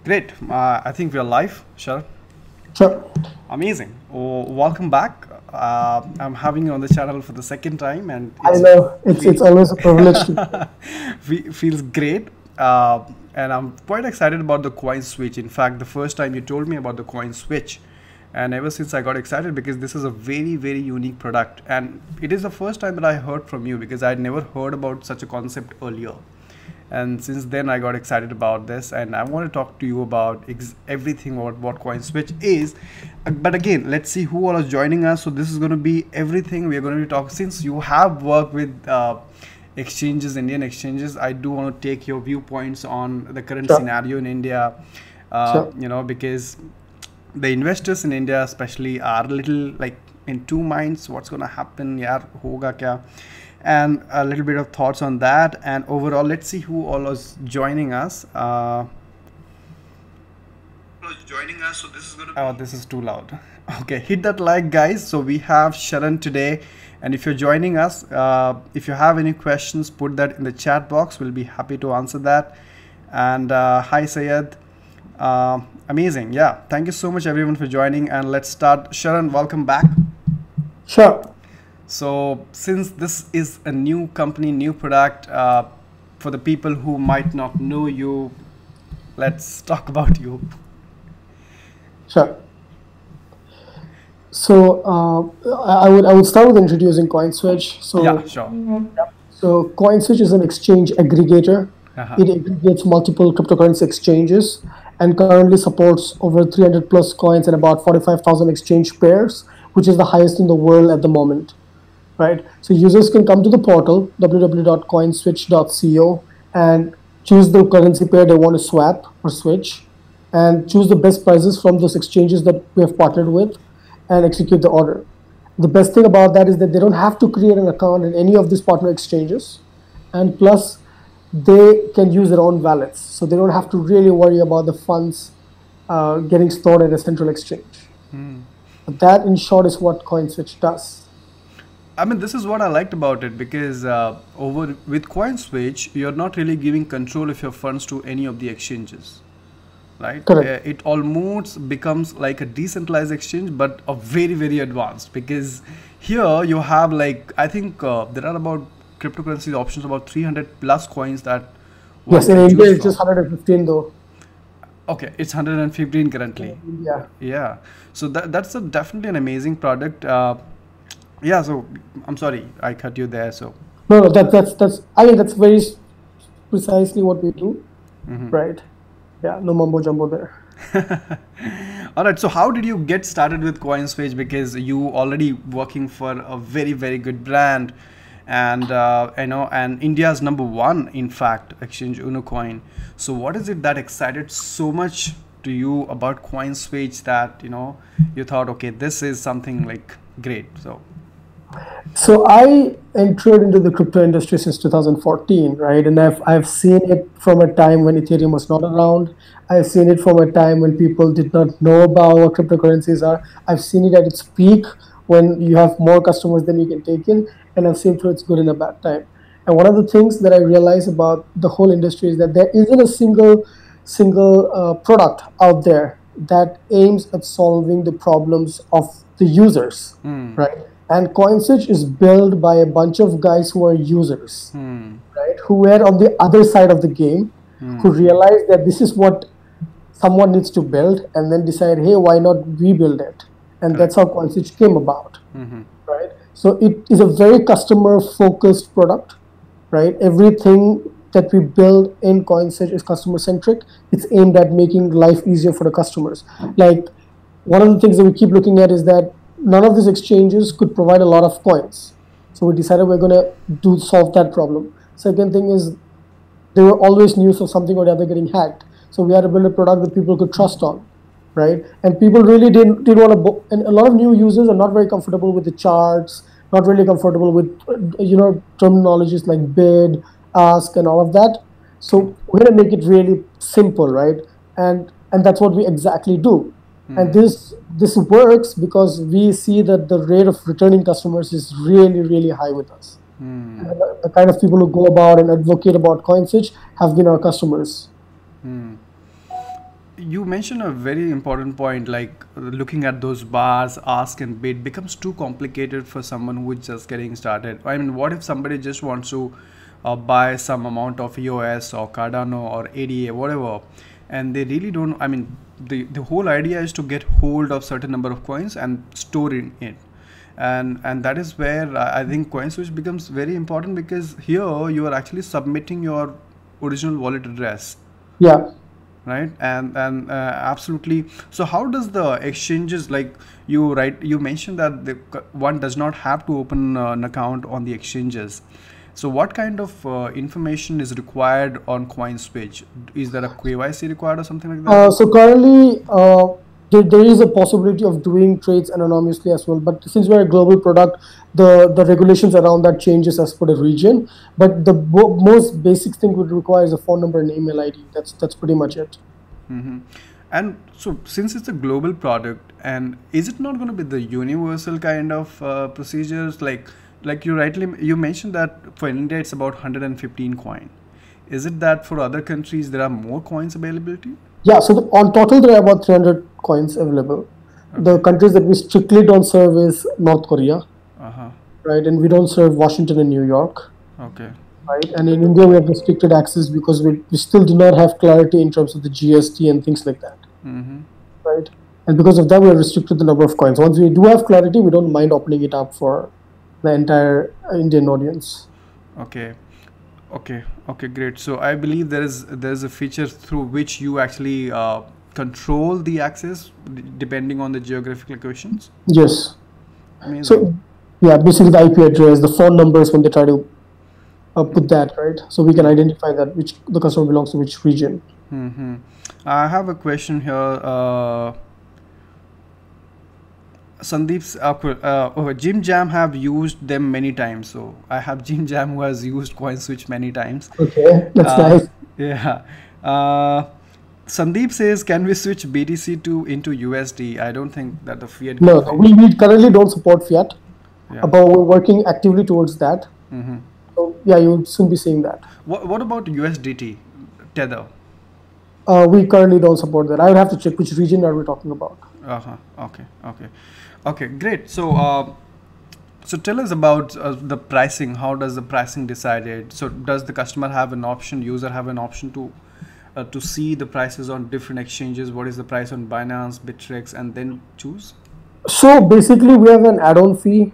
Great. I think we are live, Sharan. Sure. Amazing. Oh, welcome back. I'm having you on the channel for the second time, and I it's know feel it's always a privilege to. feels great. And I'm quite excited about the coin switch. In fact, the first time you told me about the coin switch, and ever since I got excited because this is a very unique product, and it is the first time that I heard from you because I'd never heard about such a concept earlier. And since then I got excited about this, and I want to talk to you about everything about what Coinswitch is. But again, let's see who all is joining us. So this is going to be everything we are going to be talking. Since you have worked with exchanges, Indian exchanges, I do want to take your viewpoints on the current Sure. scenario in India. Sure. Because the investors in India especially are a little like in two minds. What's going to happen? Yaar, hoga kya? And a little bit of thoughts on that. And overall, let's see who all is joining us. So this is gonna. Oh, this is too loud. Okay, hit that like, guys. So we have Sharan today, and if you're joining us, if you have any questions, put that in the chat box. We'll be happy to answer that. And hi, Sayed. Amazing. Yeah. Thank you so much, everyone, for joining. And let's start. Sharan, welcome back. Sure. So since this is a new company, new product, for the people who might not know you, let's talk about you. Sure. So I would start with introducing Coinswitch. Yeah, sure. So Coinswitch is an exchange aggregator. Uh-huh. It aggregates multiple cryptocurrency exchanges and currently supports over 300 plus coins and about 45,000 exchange pairs, which is the highest in the world at the moment. Right? So users can come to the portal www.coinswitch.co and choose the currency pair they want to swap or switch, and choose the best prices from those exchanges that we have partnered with, and execute the order. The best thing about that is that they don't have to create an account in any of these partner exchanges, and plus they can use their own wallets, so they don't have to really worry about the funds getting stored at a central exchange. But that, in short, is what Coinswitch does. I mean, this is what I liked about it because over with Coinswitch, you're not really giving control of your funds to any of the exchanges, right? Correct. It almost becomes like a decentralized exchange, but a very advanced because here you have like I think there are about cryptocurrency options about 300 plus coins that one Yes, in can India choose it's just from. 115 though. Okay, it's 115 currently. Yeah. Yeah, so that's definitely an amazing product. Yeah, so I'm sorry I cut you there. So No, that's. I mean, that's very precisely what we do, right? Yeah, no mumbo jumbo there. all right, so how did you get started with Coinswitch? Because you already working for a very good brand, and and India's number one, in fact, exchange KuCoin. So what is it that excited so much to you about Coinswitch that you thought, okay, this is something like great? So I entered into the crypto industry since 2014, right? And I've seen it from a time when Ethereum was not around. I've seen it from a time when people did not know about what cryptocurrencies are. I've seen it at its peak when you have more customers than you can take in, and I've seen through its good and a bad time. And one of the things that I realize about the whole industry is that there isn't a single product out there that aims at solving the problems of the users, right? And Coinswitch is built by a bunch of guys who are users, right? Who were on the other side of the game, who realized that this is what someone needs to build, and then decide, hey, why not we build it? And that's how Coinswitch came about, right? So it is a very customer-focused product, right? Everything that we build in Coinswitch is customer-centric. It's aimed at making life easier for the customers. Like, one of the things that we keep looking at is that none of these exchanges could provide a lot of coins. So we decided we're going to solve that problem. Second thing is there were always news of something or the other getting hacked. So we had to build a product that people could trust on, right? And people really didn't want to. And a lot of new users are not very comfortable with the charts, not really comfortable with terminologies like bid, ask, and all of that. So we're going to make it really simple, right? And that's what we exactly do. And this works because we see that the rate of returning customers is really high with us. And the kind of people who go about and advocate about Coinswitch have been our customers. You mentioned a very important point, like looking at those bars, ask and bid becomes too complicated for someone who is just getting started. I mean, what if somebody just wants to buy some amount of EOS or Cardano or ADA, whatever, and they really don't, I mean, the whole idea is to get hold of certain number of coins and store in it. And that is where I think Coinswitch becomes very important, because here you are actually submitting your original wallet address, Yeah. right? And absolutely. So how does the exchanges, like you mentioned that one does not have to open an account on the exchanges. So what kind of information is required on Coinswitch? Is there a KYC required or something like that? So currently, there is a possibility of doing trades anonymously as well. But since we're a global product, the regulations around that changes as per the region. But the most basic thing would require is a phone number and email ID. That's pretty much it. Mm-hmm. And so since it's a global product, and is it not going to be the universal kind of procedures, like you mentioned that for India it's about 115 coin. Is it that for other countries there are more coins availability? Yeah. So on total, there are about 300 coins available. The countries that we strictly don't serve is North Korea, Uh-huh. right? And we don't serve Washington and New York. Okay. Right. And in India, we have restricted access because we still do not have clarity in terms of the GST and things like that. Mm-hmm. Right. And because of that, we have restricted the number of coins. Once we do have clarity, we don't mind opening it up for the entire Indian audience. Okay. Okay, great. So I believe there's a feature through which you actually control the access depending on the geographical locations. Yes. Amazing. So, yeah, basically the IP address, the phone numbers when they try to put that, right? So we can identify that which the customer belongs to which region. Mm-hmm. I have a question here. Sandeep's Jim Jam have used them many times. So I have Jim Jam who has used Coinswitch many times. Okay, that's nice. Yeah. Sandeep says, can we switch BTC into USD? I don't think that the fiat. No, we currently don't support fiat, Yeah. but we're working actively towards that. Mm-hmm. So yeah, you'll soon be seeing that. What about USDT Tether? We currently don't support that. I would have to check which region are we talking about. Okay, great. So so tell us about the pricing. How does the pricing decided? So does the customer have an option, user have an option to see the prices on different exchanges? What is the price on Binance, Bittrex, and then choose? So basically, we have an add-on fee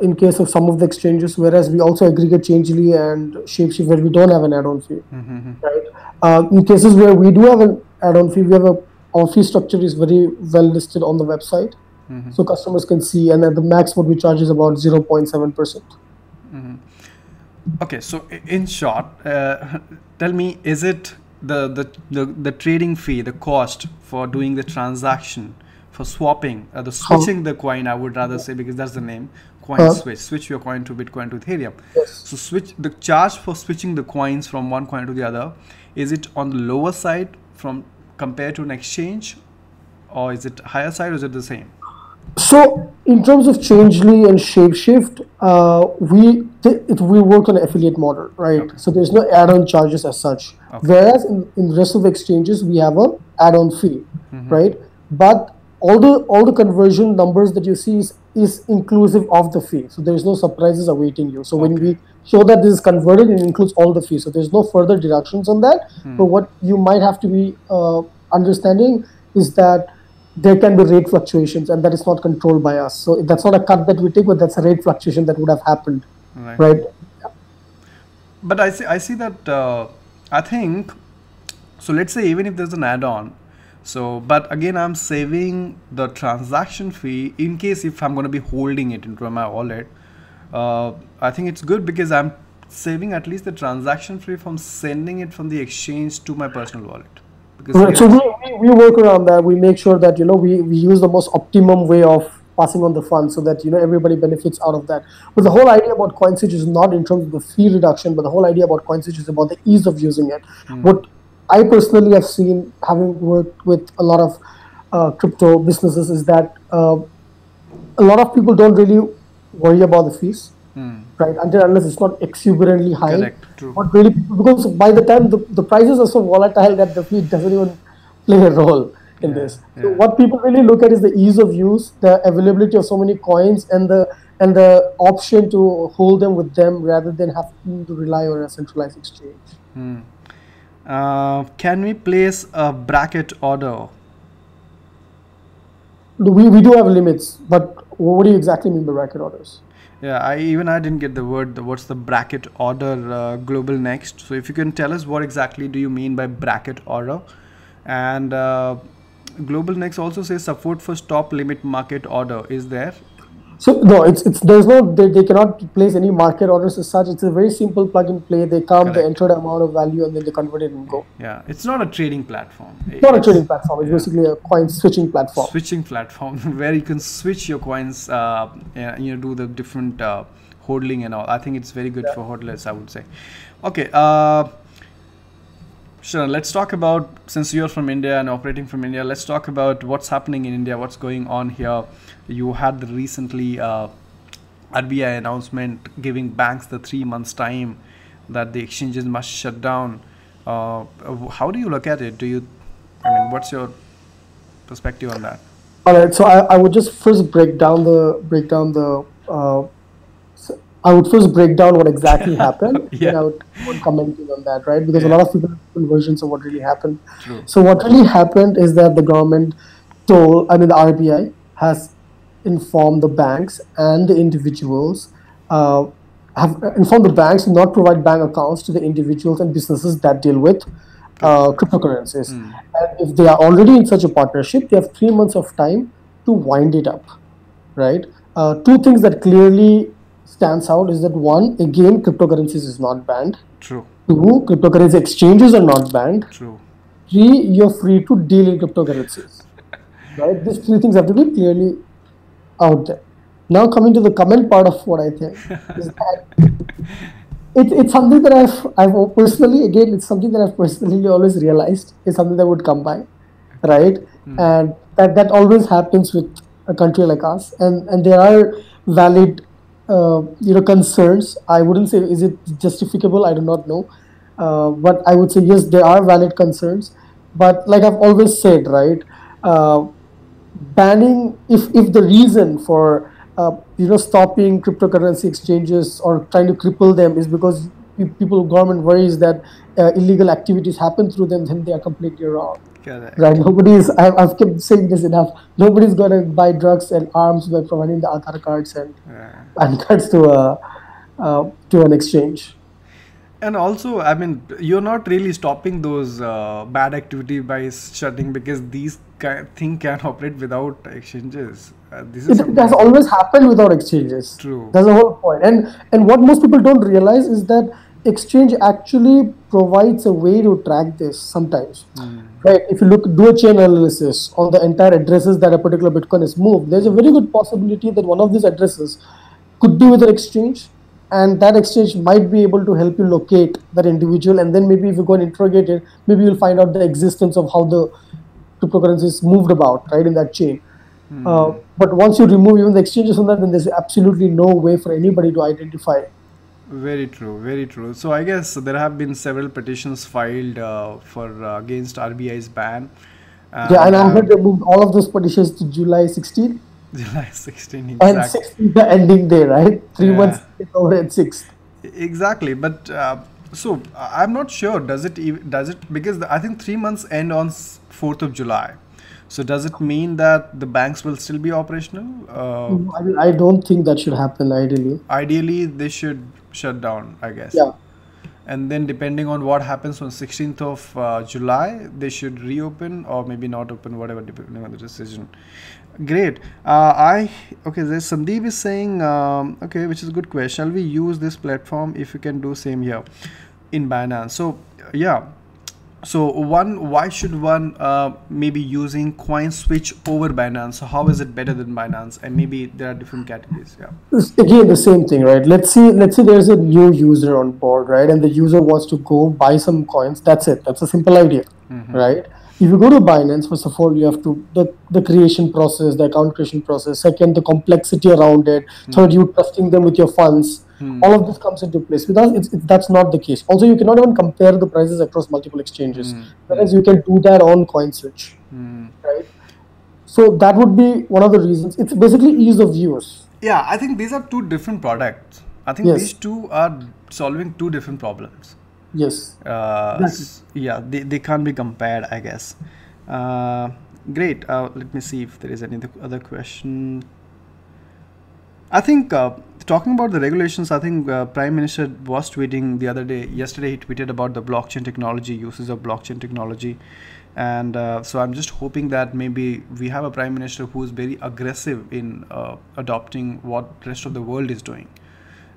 in case of some of the exchanges, whereas we also aggregate Changelly and ShapeShift where we don't have an add-on fee. Mm-hmm. Right? In cases where we do have an add-on fee, we have our fee structure is very well listed on the website, so customers can see. And at the max, what we charge is about 0.7%. Mm-hmm. Okay, so in short, tell me, is it the trading fee, the cost for doing the transaction, for swapping, the switching the coin, I would rather say, because that's the name, Coinswitch, switch your coin to Bitcoin to Ethereum. Yes. So switch the charge for switching the coins from one coin to the other, is it on the lower side from compared to an exchange, or is it higher side, or is it the same? So in terms of Changelly and ShapeShift, we work on an affiliate model, right? Okay. So there's no add-on charges as such. Okay. Whereas in the rest of the exchanges, we have a add-on fee, right? But all the conversion numbers that you see is inclusive of the fee. So there's no surprises awaiting you. So when we show that this is converted, it includes all the fees. So there's no further deductions on that. But what you might have to be understanding is that there can be rate fluctuations, and that is not controlled by us. So that's not a cut that we take, but that's a rate fluctuation that would have happened, right? But I see that I think so. Let's say even if there's an add-on, so but again I'm saving the transaction fee in case if I'm going to be holding it into my wallet. I think it's good because I'm saving at least the transaction fee from sending it from the exchange to my personal wallet. Right. So we work around that. We make sure that we use the most optimum way of passing on the funds so that everybody benefits out of that. But the whole idea about Coinswitch is not in terms of the fee reduction, but the whole idea about Coinswitch is about the ease of using it. What I personally have seen, having worked with a lot of crypto businesses, is that a lot of people don't really worry about the fees, right? Unless it's not exuberantly high. Correct. True. But really, because by the time the prices are so volatile that the fee doesn't even play a role in this. So what people really look at is the ease of use, the availability of so many coins, and the option to hold them with them rather than having to rely on a centralized exchange. Can we place a bracket order? We do have limits, but what do you exactly mean by bracket orders? Yeah, I didn't get the word. What's the bracket order global next? So if you can tell us what exactly do you mean by bracket order, and global next also says support for stop limit market order. Is there? So no, they cannot place any market orders as such. It's a very simple plug and play. They come, Correct. they enter the amount of value, and then they convert it and go. Yeah, it's not a trading platform. It's not a trading platform. It's basically a coin switching platform. Switching platform where you can switch your coins, do the different hodling and all. I think it's very good for hodlers, I would say. Okay, Sharan, let's talk about, since you're from India and operating from India, let's talk about what's happening in India, what's going on here. You had the recently RBI announcement giving banks the 3 months time that the exchanges must shut down. How do you look at it? What's your perspective on that? All right, so I would just first break down what exactly happened. And I would comment on that, right? Because a lot of people have different versions of what really happened. True. So what really happened is that the government the RBI has informed the banks and the individuals, have informed the banks to not provide bank accounts to the individuals and businesses that deal with cryptocurrencies. And if they are already in such a partnership, they have 3 months of time to wind it up, right? Two things that clearly stands out is that one, again, cryptocurrencies is not banned. True. Two, cryptocurrency exchanges are not banned. True. Three, you're free to deal in cryptocurrencies, right? These three things have to be clearly out there. Now coming to the comment part of what I think is that it's something that I've personally, again, it's something that I've personally always realized is something that would come by, right? And that always happens with a country like us, and there are valid concerns. I wouldn't say is it justificable, I do not know, but I would say yes, there are valid concerns. But like I've always said, right, banning, if the reason for stopping cryptocurrency exchanges or trying to cripple them is because government worries that illegal activities happen through them, then they are completely wrong. Correct. Right? I've kept saying this enough. Nobody's gonna buy drugs and arms by providing the Aadhaar cards and PAN cards to an exchange. And also, you're not really stopping those bad activity by shutting, because these thing can operate without exchanges. It has always happened without exchanges. True. That's the whole point. And what most people don't realize is that exchange actually provides a way to track this sometimes. Right? If you do a chain analysis on the entire addresses that a particular Bitcoin is moved, there's a very good possibility that one of these addresses could be with an exchange, and that exchange might be able to help you locate that individual, and then maybe if you go and interrogate it, maybe you'll find out the existence of how the cryptocurrency is moved about, right, in that chain. But once you remove even the exchanges from that, then there's absolutely no way for anybody to identify. Very true, very true. So I guess there have been several petitions filed against RBI's ban. And I heard they moved all of those petitions to July 16. July 16, exactly. And 16 the ending day, right? 3 months over at 6. Exactly, but so I'm not sure. Does it because I think 3 months end on 4th of July. So does it mean that the banks will still be operational? I don't think that should happen ideally. Ideally, they should shut down, I guess. Yeah. And then depending on what happens on 16th of July, they should reopen or maybe not open, whatever, depending on the decision. Great. There's Sandeep is saying, which is a good question. Shall we use this platform if you can do same here in Binance? So, yeah. So why should one maybe using Coinswitch over Binance? So how is it better than Binance? And maybe there are different categories. Yeah. Again, the same thing, right? Let's say there's a new user on board, right? And the user wants to go buy some coins. That's it. That's a simple idea, right? if you go to Binance, first of all, you have to the creation process, the account creation process. Second, the complexity around it. Third, you trusting them with your funds. All of this comes into place. With us, that's not the case. Also, you cannot even compare the prices across multiple exchanges, whereas you can do that on Coinswitch, right? So that would be one of the reasons. It's basically ease of use. Yeah, I think these are two different products. I think these two are solving two different problems. Yes. Yeah, they can't be compared, I guess. Great. Let me see if there is any other question. I think talking about the regulations, I think Prime Minister was tweeting the other day. Yesterday, he tweeted about the blockchain technology, uses of blockchain technology. And so I'm just hoping that maybe we have a Prime Minister who is very aggressive in adopting what rest of the world is doing.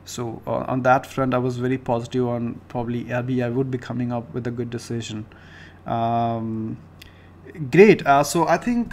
So on that front, I was very positive on probably RBI would be coming up with a good decision. Great. So I think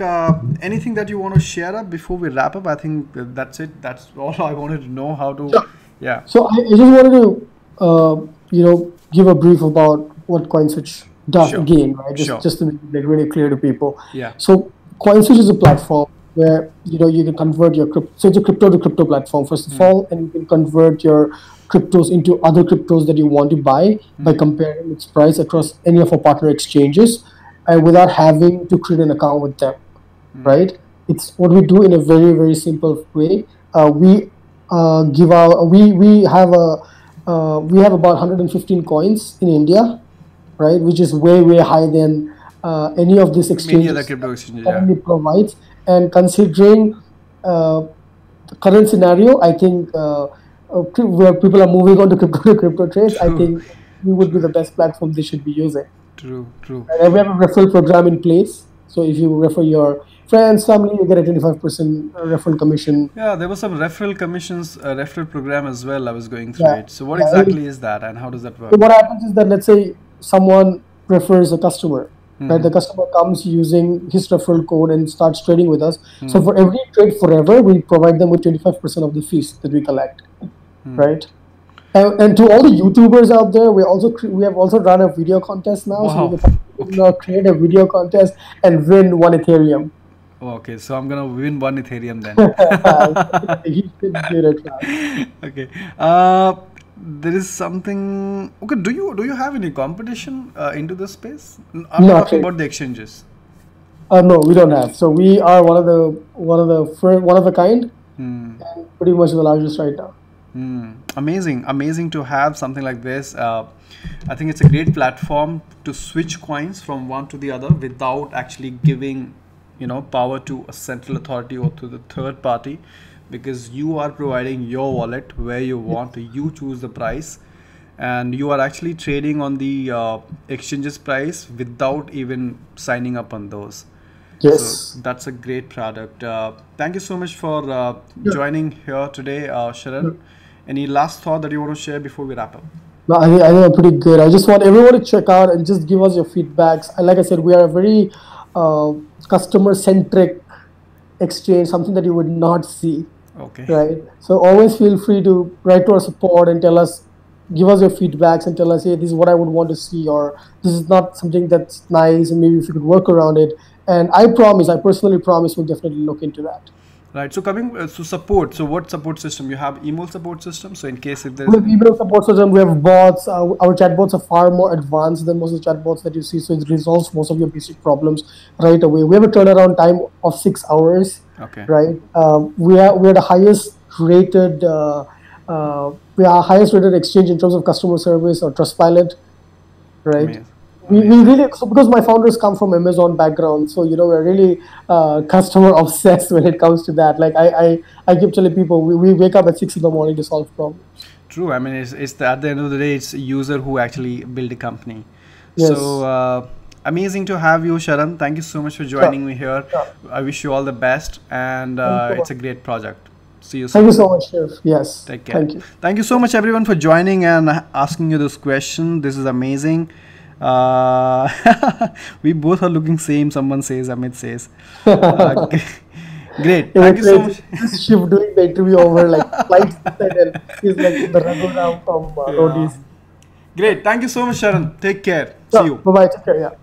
anything that you want to share up before we wrap up? I think that's it. That's all I wanted to know how to. Sure. Yeah. So I just wanted to give a brief about what Coinswitch does again, right? Just to make it really clear to people. Yeah. So Coinswitch is a platform where you can convert your crypto. So it's a crypto to crypto platform first of all, and you can convert your cryptos into other cryptos that you want to buy by comparing its price across any of our partner exchanges, and without having to create an account with them, right? It's what we do in a very, very simple way. We have about 115 coins in India, right? Which is way, way higher than any of these exchanges. Many other crypto exchanges provides. And considering the current scenario, I think where people are moving on to crypto trades, I think we would be the best platform they should be using. True. And we have a referral program in place. So if you refer your friends, family, you get a 25% referral commission. Yeah, there was some referral commissions, referral program as well. I was going through it. So what exactly is that, and how does that work? So what happens is that, let's say someone refers a customer. Right, the customer comes using his referral code and starts trading with us. So for every trade forever, we provide them with 25% of the fees that we collect, right? And to all the YouTubers out there, we have also run a video contest now. Wow. So we can create a video contest and win 1 Ethereum. Okay, so I'm gonna win 1 Ethereum then. Okay. There is something. Okay, do you have any competition into this space? I'm not talking about the exchanges. No, we don't have. So we are one of a kind, and pretty much the largest right now. Amazing to have something like this. I think it's a great platform to switch coins from one to the other without actually giving power to a central authority or to the third party, because you are providing your wallet where you want. You choose the price, and you are actually trading on the exchange's price without even signing up on those. Yes. So that's a great product. Thank you so much for joining here today, Sharan. Any last thought that you want to share before we wrap up? No, I think I'm pretty good. I just want everyone to check out and just give us your feedbacks. Like I said, we are a very customer-centric exchange, something that you would not see. Okay. Right. So always feel free to write to our support and tell us, give us your feedbacks and tell us, hey, this is what I would want to see, or this is not something that's nice, and maybe if you could work around it. And I personally promise, we'll definitely look into that. Right. So coming to support. So what support system? You have email support system. So in case if there's we have email support system, we have bots. Our chatbots are far more advanced than most of the chatbots that you see. So it resolves most of your basic problems right away. We have a turnaround time of 6 hours. Okay. Right. We are the highest rated. We are highest rated exchange in terms of customer service or Trustpilot. Right. Amazing. We really, so because my founders come from Amazon background, so we're really customer obsessed when it comes to that. Like I keep telling people, we wake up at 6 in the morning to solve problems. True. I mean, it's at the end of the day, it's a user who actually build a company. Yes. So amazing to have you, Sharan. Thank you so much for joining me here. I wish you all the best, and it's a great project. See you soon. Thank you so much, Chef. Yes. Take care. Thank you. Thank you so much, everyone, for joining and asking you this question. This is amazing. We both are looking same. Someone says, Amit says. Great. Thank you so much. This shift doing the interview over like flights and he's like the run down from roadies. Great. Thank you so much, Sharan. Take care. Yeah. See you. Bye bye. Take care. Yeah.